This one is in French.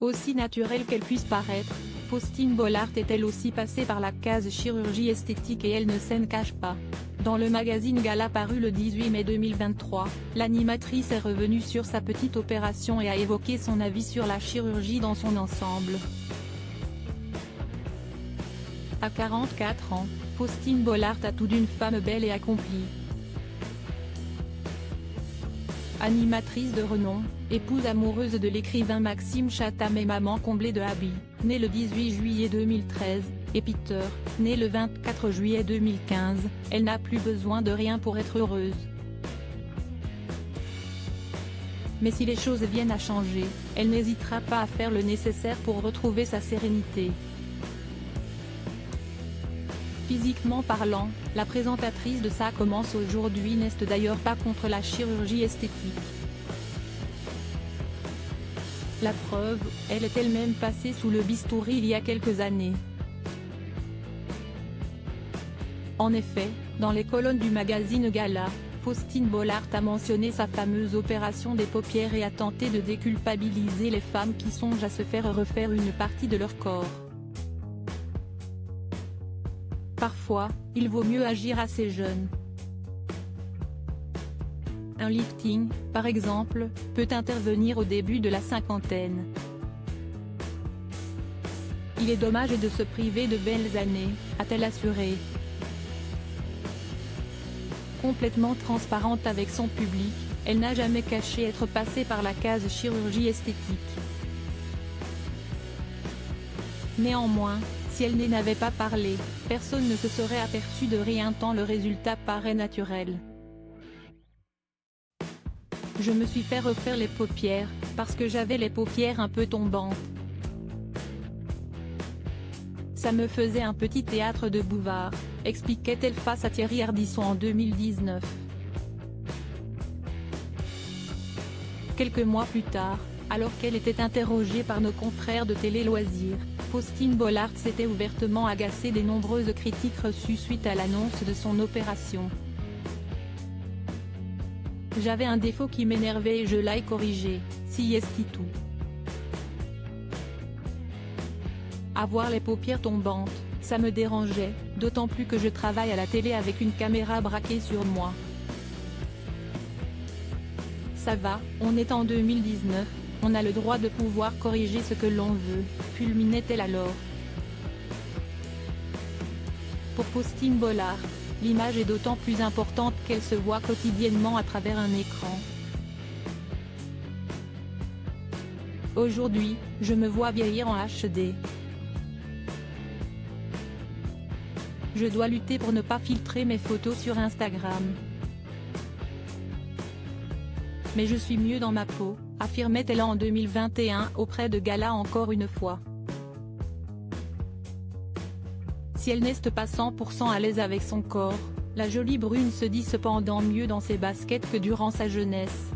Aussi naturelle qu'elle puisse paraître, Faustine Bollaert est elle aussi passée par la case chirurgie esthétique et elle ne s'en cache pas. Dans le magazine Gala paru le 18 mai 2023, l'animatrice est revenue sur sa petite opération et a évoqué son avis sur la chirurgie dans son ensemble. À 44 ans, Faustine Bollaert a tout d'une femme belle et accomplie. Animatrice de renom, épouse amoureuse de l'écrivain Maxime Chatham et maman comblée de Abby, née le 18 juillet 2013, et Peter, né le 24 juillet 2015, elle n'a plus besoin de rien pour être heureuse. Mais si les choses viennent à changer, elle n'hésitera pas à faire le nécessaire pour retrouver sa sérénité. Physiquement parlant, la présentatrice de Ça commence aujourd'hui n'est d'ailleurs pas contre la chirurgie esthétique. La preuve, elle est elle-même passée sous le bistouri il y a quelques années. En effet, dans les colonnes du magazine Gala, Faustine Bollaert a mentionné sa fameuse opération des paupières et a tenté de déculpabiliser les femmes qui songent à se faire refaire une partie de leur corps. Parfois, il vaut mieux agir assez jeune. Un lifting, par exemple, peut intervenir au début de la cinquantaine. Il est dommage de se priver de belles années, a-t-elle assuré. Complètement transparente avec son public, elle n'a jamais caché être passée par la case chirurgie esthétique. Néanmoins, si elle n'avait pas parlé, personne ne se serait aperçu de rien tant le résultat paraît naturel. Je me suis fait refaire les paupières, parce que j'avais les paupières un peu tombantes. Ça me faisait un petit théâtre de bouvard, expliquait-elle face à Thierry Ardisson en 2019. Quelques mois plus tard, alors qu'elle était interrogée par nos confrères de Télé Loisirs, Faustine Bollaert s'était ouvertement agacée des nombreuses critiques reçues suite à l'annonce de son opération. J'avais un défaut qui m'énervait et je l'ai corrigé, si est tout. Avoir les paupières tombantes, ça me dérangeait, d'autant plus que je travaille à la télé avec une caméra braquée sur moi. Ça va, on est en 2019, on a le droit de pouvoir corriger ce que l'on veut, fulminait-elle alors. Pour Faustine Bollaert, l'image est d'autant plus importante qu'elle se voit quotidiennement à travers un écran. Aujourd'hui, je me vois vieillir en HD. Je dois lutter pour ne pas filtrer mes photos sur Instagram. Mais je suis mieux dans ma peau, affirmait-elle en 2021 auprès de Gala encore une fois. Si elle n'est pas 100% à l'aise avec son corps, la jolie brune se dit cependant mieux dans ses baskets que durant sa jeunesse.